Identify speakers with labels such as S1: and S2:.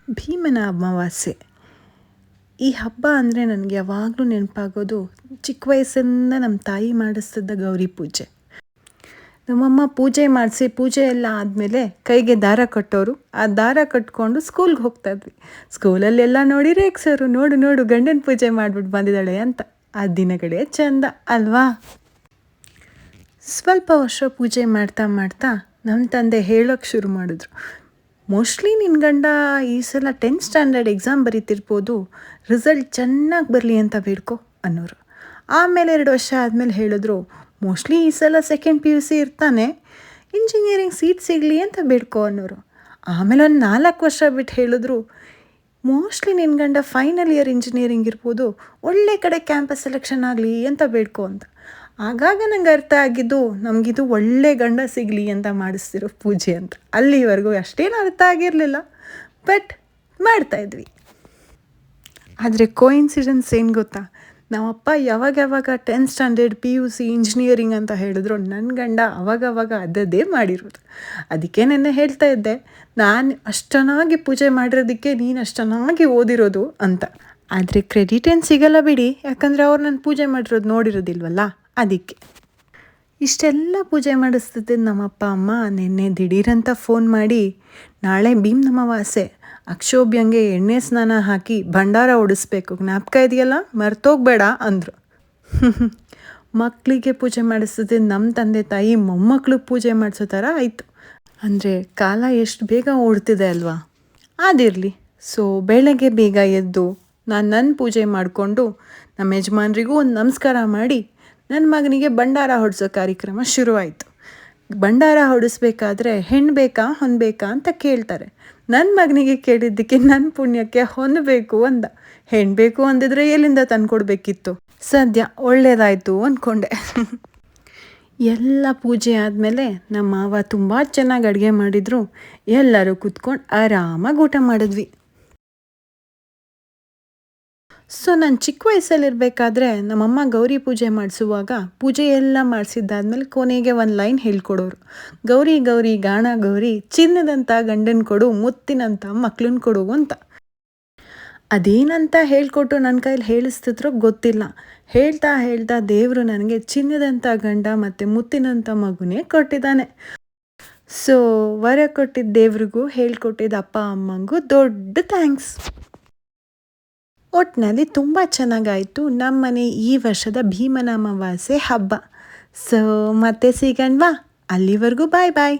S1: ಭೀಮನ ಅಮಾವಾಸ್ಯೆ ಈ ಹಬ್ಬ ಅಂದರೆ ನನಗೆ ಯಾವಾಗಲೂ ನೆನಪಾಗೋದು ಚಿಕ್ಕ ವಯಸ್ಸಿಂದ ನಮ್ಮ ತಾಯಿ ಮಾಡಿಸ್ತಿದ್ದ ಗೌರಿ ಪೂಜೆ. ನಮ್ಮಮ್ಮ ಪೂಜೆ ಮಾಡಿಸಿ ಪೂಜೆ ಎಲ್ಲ ಆದಮೇಲೆ ಕೈಗೆ ದಾರ ಕಟ್ಟೋರು. ಆ ದಾರ ಕಟ್ಕೊಂಡು ಸ್ಕೂಲ್ಗೆ ಹೋಗ್ತಾಯಿದ್ವಿ. ಸ್ಕೂಲಲ್ಲೆಲ್ಲ ನೋಡಿ ರೇಗ್ಸೋರು, ನೋಡು ನೋಡು ಗಂಡನ ಪೂಜೆ ಮಾಡಿಬಿಟ್ಟು ಬಂದಿದ್ದಾಳೆ ಅಂತ. ಆ ದಿನಗಳೇ ಚೆಂದ ಅಲ್ವಾ. ಸ್ವಲ್ಪ ವರ್ಷ ಪೂಜೆ ಮಾಡ್ತಾ ಮಾಡ್ತಾ ನಮ್ಮ ತಂದೆ ಹೇಳೋಕ್ಕೆ ಶುರು ಮಾಡಿದ್ರು, ಮೋಸ್ಟ್ಲಿ ನಿನ್ನ ಗಂಡ ಈ ಸಲ 10th ಸ್ಟ್ಯಾಂಡರ್ಡ್ ಎಕ್ಸಾಮ್ ಬರೀತಿರ್ಬೋದು, ರಿಸಲ್ಟ್ ಚೆನ್ನಾಗಿ ಬರಲಿ ಅಂತ ಬೇಡ್ಕೊ ಅನ್ನೋರು. ಆಮೇಲೆ 2 ವರ್ಷ ಆದಮೇಲೆ ಹೇಳಿದ್ರು, ಮೋಸ್ಟ್ಲಿ ಈ ಸಲ 2nd PUC ಇರ್ತಾನೆ, ಇಂಜಿನಿಯರಿಂಗ್ ಸೀಟ್ ಸಿಗಲಿ ಅಂತ ಬೇಡ್ಕೊ ಅನ್ನೋರು. ಆಮೇಲೆ ಒಂದು 4 ವರ್ಷ ಬಿಟ್ಟು ಹೇಳಿದ್ರು, ಮೋಸ್ಟ್ಲಿ ನಿನ್ನ ಗಂಡ ಫೈನಲ್ ಇಯರ್ ಇಂಜಿನಿಯರಿಂಗ್ ಇರ್ಬೋದು, ಒಳ್ಳೆ ಕಡೆ ಕ್ಯಾಂಪಸ್ ಸೆಲೆಕ್ಷನ್ ಆಗಲಿ ಅಂತ ಬೇಡ್ಕೊ ಅಂತ. ಆಗಾಗ ನಂಗೆ ಅರ್ಥ ಆಗಿದ್ದು, ನಮಗಿದು ಒಳ್ಳೆ ಗಂಡ ಸಿಗಲಿ ಅಂತ ಮಾಡಿಸ್ತಿರೋ ಪೂಜೆ ಅಂತ. ಅಲ್ಲಿವರೆಗೂ ಅಷ್ಟೇನು ಅರ್ಥ ಆಗಿರಲಿಲ್ಲ, ಬಟ್ ಮಾಡ್ತಾಯಿದ್ವಿ. ಆದರೆ ಕೋಇನ್ಸಿಡೆನ್ಸ್ ಏನು ಗೊತ್ತಾ, ನಮ್ಮಪ್ಪ ಯಾವಾಗ 10th ಸ್ಟ್ಯಾಂಡರ್ಡ್ PUC ಇಂಜಿನಿಯರಿಂಗ್ ಅಂತ ಹೇಳಿದ್ರು, ನನ್ನ ಗಂಡ ಅವಾಗವಾಗ ಅದದೇ ಮಾಡಿರೋದು. ಅದಕ್ಕೆ ನೆನ್ನೆ ಹೇಳ್ತಾ ಇದ್ದೆ, ನಾನು ಅಷ್ಟು ಚೆನ್ನಾಗಿ ಪೂಜೆ ಮಾಡಿರೋದಕ್ಕೆ ನೀನು ಅಷ್ಟು ಚೆನ್ನಾಗಿ ಓದಿರೋದು ಅಂತ. ಆದರೆ ಕ್ರೆಡಿಟ್ ಏನು ಸಿಗಲ್ಲ ಬಿಡಿ, ಯಾಕಂದರೆ ಅವ್ರು ನಾನು ಪೂಜೆ ಮಾಡಿರೋದು ನೋಡಿರೋದಿಲ್ವಲ್ಲ, ಅದಕ್ಕೆ. ಇಷ್ಟೆಲ್ಲ ಪೂಜೆ ಮಾಡಿಸ್ತಿದ್ದ ನಮ್ಮಪ್ಪ ಅಮ್ಮ ನೆನ್ನೆ ದಿಢೀರಂತ ಫೋನ್ ಮಾಡಿ, ನಾಳೆ ಭೀಮನ ಅಮಾವಾಸ್ಯೆ, ಅಕ್ಷೋಭ್ಯಂಗೆ ಎಣ್ಣೆ ಸ್ನಾನ ಹಾಕಿ ಭಂಡಾರ ಓಡಿಸ್ಬೇಕು, ಜ್ಞಾಪಕ ಇದೆಯಲ್ಲ, ಮರ್ತೋಗ್ಬೇಡ ಅಂದರು. ಮಕ್ಕಳಿಗೆ ಪೂಜೆ ಮಾಡಿಸ್ತಿದ್ದ ನಮ್ಮ ತಂದೆ ತಾಯಿ ಮೊಮ್ಮಕ್ಕಳು ಪೂಜೆ ಮಾಡಿಸೋ ಥರ ಆಯಿತು. ಅಂದರೆ ಕಾಲ ಎಷ್ಟು ಬೇಗ ಓಡ್ತಿದೆ ಅಲ್ವಾ. ಅದಿರಲಿ. ಸೊ ಬೆಳಗ್ಗೆ ಬೇಗ ಎದ್ದು ನಾನು ನನ್ನ ಪೂಜೆ ಮಾಡಿಕೊಂಡು ನಮ್ಮ ಯಜಮಾನ್ರಿಗೂ ಒಂದು ನಮಸ್ಕಾರ ಮಾಡಿ ನನ್ನ ಮಗನಿಗೆ ಭಂಡಾರ ಹೊಡಿಸೋ ಕಾರ್ಯಕ್ರಮ ಶುರುವಾಯಿತು. ಭಂಡಾರ ಹೊಡಿಸ್ಬೇಕಾದ್ರೆ ಹೆಣ್ಣು ಬೇಕಾ ಹೊಂದಬೇಕಾ ಅಂತ ಕೇಳ್ತಾರೆ. ನನ್ನ ಮಗನಿಗೆ ಕೇಳಿದ್ದಕ್ಕೆ ನನ್ನ ಪುಣ್ಯಕ್ಕೆ ಹೊಂದಬೇಕು ಅಂದ. ಹೆಣ್ಣು ಬೇಕು ಅಂದಿದ್ರೆ ಎಲ್ಲಿಂದ ತಂದ್ಕೊಡ್ಬೇಕಿತ್ತು. ಸದ್ಯ ಒಳ್ಳೇದಾಯಿತು ಅಂದ್ಕೊಂಡೆ. ಎಲ್ಲ ಪೂಜೆ ಆದಮೇಲೆ ನಮ್ಮ ಮಾವ ತುಂಬ ಚೆನ್ನಾಗಿ ಅಡುಗೆ ಮಾಡಿದರು. ಎಲ್ಲರೂ ಕೂತ್ಕೊಂಡು ಆರಾಮಾಗಿ ಊಟ ಮಾಡಿದ್ವಿ. ಸೊ ನಾನು ಚಿಕ್ಕ ವಯಸ್ಸಲ್ಲಿರಬೇಕಾದ್ರೆ ನಮ್ಮಮ್ಮ ಗೌರಿ ಪೂಜೆ ಮಾಡಿಸುವಾಗ ಪೂಜೆ ಎಲ್ಲ ಮಾಡಿಸಿದ್ದಾದ್ಮೇಲೆ ಕೊನೆಗೆ ಒಂದು ಲೈನ್ ಹೇಳ್ಕೊಡೋರು, ಗೌರಿ ಗೌರಿ ಗಾಣ ಗೌರಿ, ಚಿನ್ನದಂಥ ಗಂಡನ ಕೊಡು, ಮುತ್ತಿನಂಥ ಮಕ್ಳನ್ನ ಕೊಡು ಅಂತ. ಅದೇನಂತ ಹೇಳ್ಕೊಟ್ಟು ನನ್ನ ಕೈಲಿ ಹೇಳಿಸ್ತಿದ್ರೋ ಗೊತ್ತಿಲ್ಲ. ಹೇಳ್ತಾ ಹೇಳ್ತಾ ದೇವರು ನನಗೆ ಚಿನ್ನದಂಥ ಗಂಡ ಮತ್ತು ಮುತ್ತಿನಂಥ ಮಗುನೇ ಕೊಟ್ಟಿದ್ದಾನೆ. ಸೊ ವರ ಕೊಟ್ಟಿದ್ದ ದೇವ್ರಿಗೂ ಹೇಳ್ಕೊಟ್ಟಿದ್ದ ಅಪ್ಪ ಅಮ್ಮಂಗೂ ದೊಡ್ಡ ಥ್ಯಾಂಕ್ಸ್. ಒಟ್ಟಿನಲ್ಲಿ ತುಂಬ ಚೆನ್ನಾಗಾಯಿತು ನಮ್ಮನೆ ಈ ವರ್ಷದ ಭೀಮನ ಅಮಾವಾಸ್ಯೆ ಹಬ್ಬ. ಸೊ ಮತ್ತೆ ಸಿಗಣ್ವಾ, ಅಲ್ಲಿವರೆಗೂ ಬಾಯ್ ಬಾಯ್.